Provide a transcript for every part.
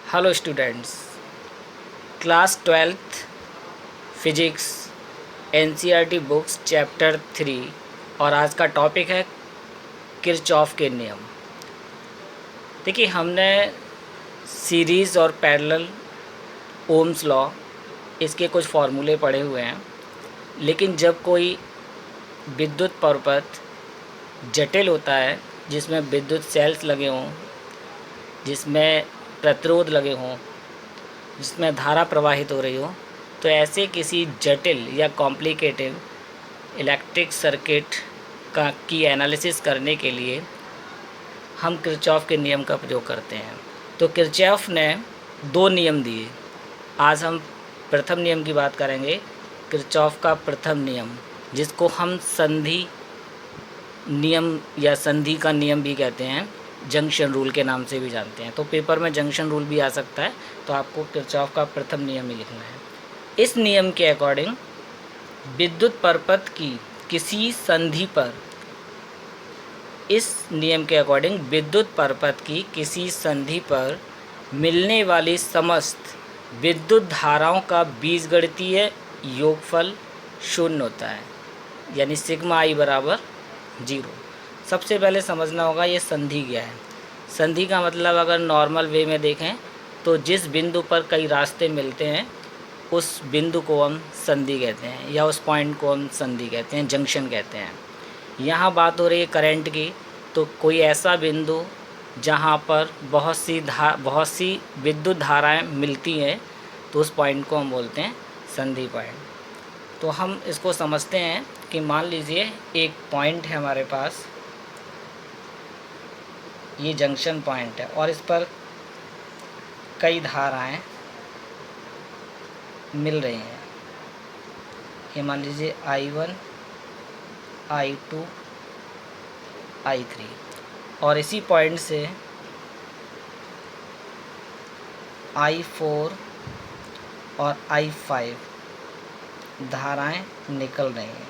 Hello students, class 12th physics NCERT books chapter 3 और आज का टॉपिक है किरचॉफ के नियम। देखिए, हमने सीरीज़ और पैरेलल, ओम्स लॉ, इसके कुछ फार्मूले पढ़े हुए हैं। लेकिन जब कोई विद्युत परिपथ जटिल होता है, जिसमें विद्युत सेल्स लगे हों, जिसमें प्रतिरोध लगे हों, जिसमें धारा प्रवाहित हो रही हो, तो ऐसे किसी जटिल या कॉम्प्लिकेटेड इलेक्ट्रिक सर्किट की एनालिसिस करने के लिए हम किरचॉफ के नियम का प्रयोग करते हैं। तो किरचॉफ ने दो नियम दिए। आज हम प्रथम नियम की बात करेंगे, किरचॉफ का प्रथम नियम, जिसको हम संधि नियम या संधि का नियम भी कहते हैं, जंक्शन रूल के नाम से भी जानते हैं। तो पेपर में जंक्शन रूल भी आ सकता है, तो आपको किरचॉफ का प्रथम नियम ही लिखना है। इस नियम के अकॉर्डिंग विद्युत परिपथ की किसी संधि पर इस नियम के अकॉर्डिंग विद्युत परिपथ की किसी संधि पर मिलने वाली समस्त विद्युत धाराओं का बीजगणितीय योगफल शून्य होता है, यानी सिग्मा आई बराबर 0। सबसे पहले समझना होगा ये संधि क्या है। संधि का मतलब अगर नॉर्मल वे में देखें तो जिस बिंदु पर कई रास्ते मिलते हैं उस बिंदु को हम संधि कहते हैं, या उस पॉइंट को हम संधि कहते हैं, जंक्शन कहते हैं। यहाँ बात हो रही है करंट की, तो कोई ऐसा बिंदु जहाँ पर बहुत सी विद्युत धाराएं मिलती हैं, तो उस पॉइंट को हम बोलते हैं संधि पॉइंट। तो हम इसको समझते हैं कि मान लीजिए एक पॉइंट है हमारे पास, ये जंक्शन पॉइंट है और इस पर कई धाराएं मिल रही हैं। ये मान लीजिए I1, I2, I3, और इसी पॉइंट से I4 और I5 धाराएं निकल रही हैं।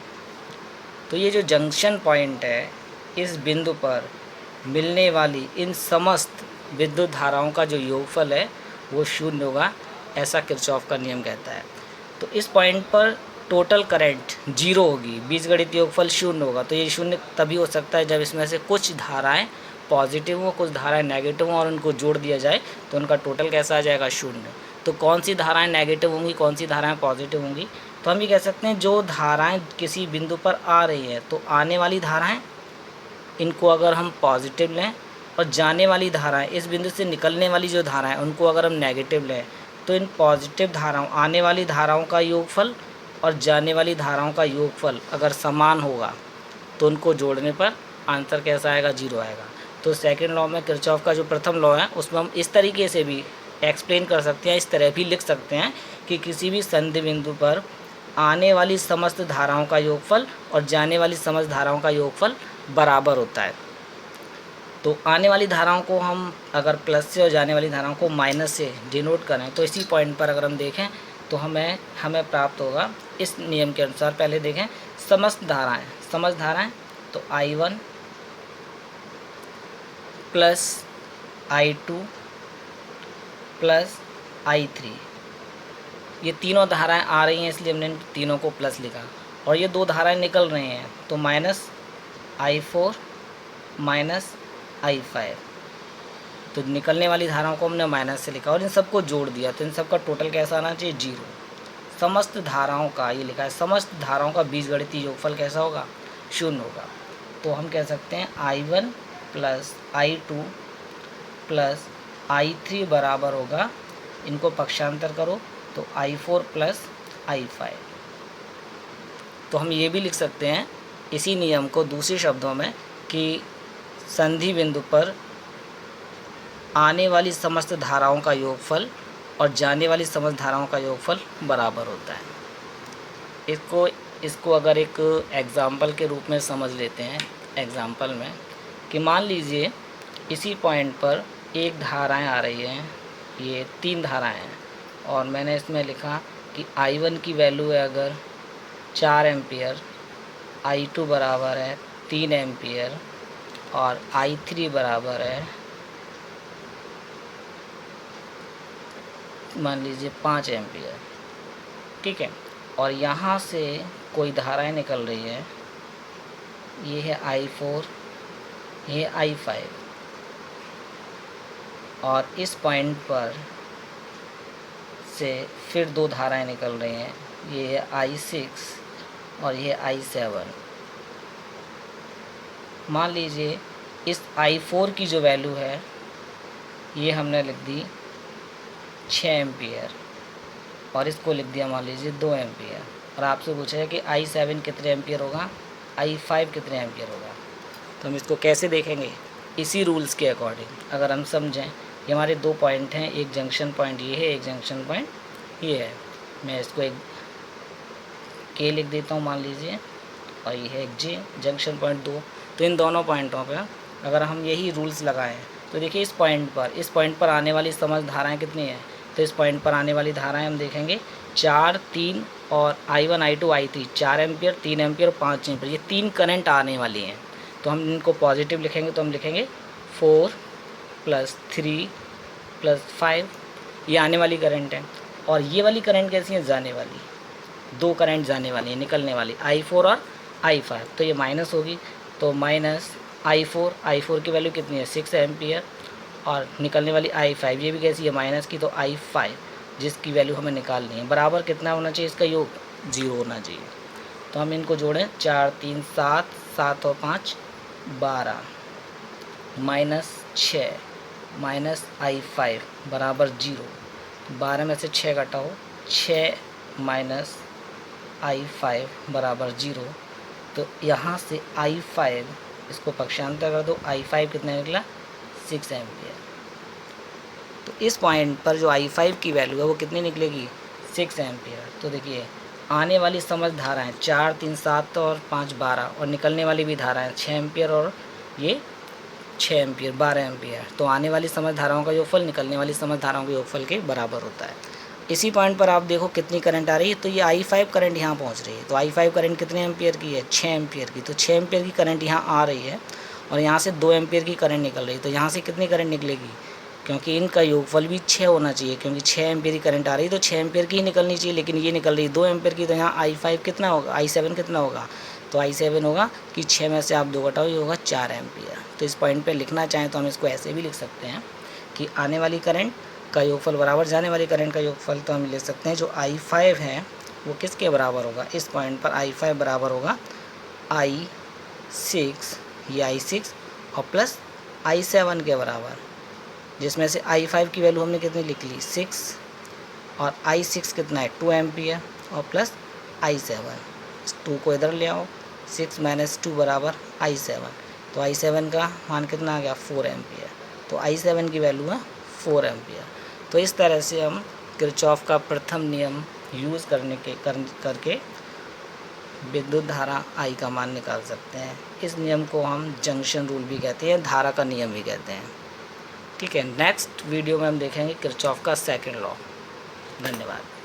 तो ये जो जंक्शन पॉइंट है, इस बिंदु पर मिलने वाली इन समस्त विद्युत धाराओं का जो योगफल है वो शून्य होगा, ऐसा किरचॉफ का नियम कहता है। तो इस पॉइंट पर टोटल करंट 0 होगी, बीजगणित योगफल शून्य होगा। तो ये शून्य तभी हो सकता है जब इसमें से कुछ धाराएं पॉजिटिव हो, कुछ धाराएं नेगेटिव हो, और उनको जोड़ दिया जाए तो उनका टोटल कैसा आ जाएगा, शून्य। तो कौन सी धाराएं नेगेटिव होंगी, कौन सी धाराएं पॉजिटिव होंगी, तो हम ये कह सकते हैं जो धाराएं किसी बिंदु पर आ रही हैं, तो आने वाली धाराएं, इनको अगर हम पॉजिटिव लें, और जाने वाली धाराएं, इस बिंदु से निकलने वाली जो धाराएं, उनको अगर हम नेगेटिव लें, तो इन पॉजिटिव धाराओं, आने वाली धाराओं का योगफल और जाने वाली धाराओं का योगफल अगर समान होगा तो उनको जोड़ने पर आंसर कैसा आएगा, 0 आएगा। तो सेकंड लॉ में, किरचॉफ का जो प्रथम लॉ है, उसमें हम इस तरीके से भी एक्सप्लेन कर सकते हैं, इस तरह भी लिख सकते हैं कि किसी भी संधि बिंदु पर आने वाली समस्त धाराओं का योगफल और जाने वाली समस्त धाराओं का योगफल बराबर होता है। तो आने वाली धाराओं को हम अगर प्लस से और जाने वाली धाराओं को माइनस से डिनोट करें, तो इसी पॉइंट पर अगर हम देखें तो हमें प्राप्त होगा इस नियम के अनुसार। पहले देखें समस्त धाराएं, तो I1 plus I2 plus I3, ये तीनों धाराएं आ रही हैं, इसलिए हमने इन तीनों को प्लस लिखा। और ये दो धाराएं निकल रही हैं, तो माइनस I4 माइनस I5, तो निकलने वाली धाराओं को हमने माइनस से लिखा और इन सबको जोड़ दिया, तो इन सब का टोटल कैसा आना चाहिए, 0। समस्त धाराओं का, ये लिखा है, समस्त धाराओं का बीजगणितीय योगफल कैसा होगा, शून्य होगा। तो हम कह सकते हैं I1 plus I2 plus I3 बराबर होगा, इनको पक्षांतर करो तो I4 प्लस I5। तो हम ये भी लिख सकते हैं इसी नियम को दूसरे शब्दों में कि संधि बिंदु पर आने वाली समस्त धाराओं का योगफल और जाने वाली समस्त धाराओं का योगफल बराबर होता है। इसको अगर एक एग्ज़ाम्पल के रूप में समझ लेते हैं, एग्ज़ाम्पल में, कि मान लीजिए इसी पॉइंट पर एक धाराएं आ रही हैं, ये 3 धाराएं हैं, और मैंने इसमें लिखा कि I1 की वैल्यू है अगर 4 एम्पियर, I2 बराबर है 3 एम्पियर और I3 बराबर है मान लीजिए 5 एम्पियर, ठीक है। और यहाँ से कोई धाराएं निकल रही है, ये है I4, ये I5, और इस पॉइंट पर से फिर दो धाराएं निकल रही हैं, ये है I6 और ये I7। मान लीजिए इस I4 की जो वैल्यू है ये हमने लिख दी 6 एम्पियर, और इसको लिख दिया मान लीजिए 2 एम्पियर। और आपसे पूछा है कि I7 कितने एम्पियर होगा, I5 कितने एम्पियर होगा। तो हम इसको कैसे देखेंगे, इसी रूल्स के अकॉर्डिंग। अगर हम समझें, ये हमारे दो पॉइंट हैं, एक जंक्शन पॉइंट ये है, एक जंक्शन पॉइंट ये है। मैं इसको एक K लिख देता हूँ मान लीजिए, और ये है एक J, जंक्शन पॉइंट 2। तो इन दोनों पॉइंटों पर अगर हम यही रूल्स लगाएं तो देखिए इस पॉइंट पर आने वाली समझ धाराएं कितनी हैं। तो इस पॉइंट पर आने वाली धाराएं हम देखेंगे 4, 3 और I1, I2, I3, 4 ampere, 3 ampere और 5 एम्पियर, ये 3 करंट आने वाली हैं। तो हम इनको पॉजिटिव लिखेंगे, तो हम लिखेंगे 4 + 3 + 5, ये आने वाली करंट है। और ये वाली करंट कैसी है, जाने वाली, दो करंट जाने वाली है, निकलने वाली, I4 और I5। तो ये माइनस होगी, तो माइनस I4 की वैल्यू कितनी है 6 एम्पियर, और निकलने वाली I5 ये भी कैसी है माइनस की, तो I5 जिसकी वैल्यू हमें निकालनी है, बराबर कितना होना चाहिए, इसका योग 0 होना चाहिए। तो हम इनको जोड़ें, 4, 3, 7, 7 और 5 12, -6 माइनस I5 बराबर 0। 12 में से 6 घटाओ, 6 माइनस I5 बराबर 0। तो यहाँ से I5 इसको पक्षांतर कर दो, I5 कितना निकला 6 एम्पियर। तो इस पॉइंट पर जो I5 की वैल्यू है वो कितनी निकलेगी 6 एम्पियर। तो देखिए आने वाली समझ धाराएं 4, 3, 7 और 5 12, और निकलने वाली भी धाराएं 6 एम्पियर और ये 6 एम्पियर 12 एम्पियर। तो आने वाली समझ धाराओं का योगफल निकलने वाली समझ धाराओं के योगफल के बराबर होता है। इसी पॉइंट पर आप देखो कितनी करंट आ रही है, तो ये I5 करंट यहाँ पहुँच रही है। तो I5 करंट कितने एम्पियर की है, 6 एम्पियर की। तो 6 एम्पियर की करंट यहाँ आ रही है, और यहाँ से 2 एम्पियर की करंट निकल रही है। तो यहाँ से कितनी करंट निकलेगी, क्योंकि इनका योगफल भी 6 होना चाहिए, क्योंकि 6 एम्पियर की करंट आ रही है तो 6 एम्पियर की ही निकलनी चाहिए, लेकिन ये निकल रही है 2 एम्पियर की। तो यहाँ I5 कितना होगा, I7 कितना होगा, तो I7 होगा कि 6 में से आप 2 घटाओ, ये होगा 4 एम्पियर। तो इस पॉइंट पे लिखना चाहें तो हम इसको ऐसे भी लिख सकते हैं कि आने वाली करंट का योगफल बराबर जाने वाली करंट का योगफल। तो हम लिख सकते हैं जो I5 है वो किसके बराबर होगा, इस पॉइंट पर I5 बराबर होगा I6, ये I6 और प्लस I7 के बराबर, जिसमें से I5 की वैल्यू हमने कितनी लिख ली 6, और I6 कितना है 2 एम्पियर, और प्लस I7, इस 2 को इधर ले आओ, 6 - 2 बराबर I7। तो I7 का मान कितना आ गया 4 एम्पियर। तो I7 की वैल्यू है 4 एम्पियर। तो इस तरह से हम किरचॉफ का प्रथम नियम यूज़ करके विद्युत धारा I का मान निकाल सकते हैं। इस नियम को हम जंक्शन रूल भी कहते हैं, धारा का नियम भी कहते हैं। ठीक है, नेक्स्ट वीडियो में हम देखेंगे किरचॉफ का सेकंड लॉ। धन्यवाद।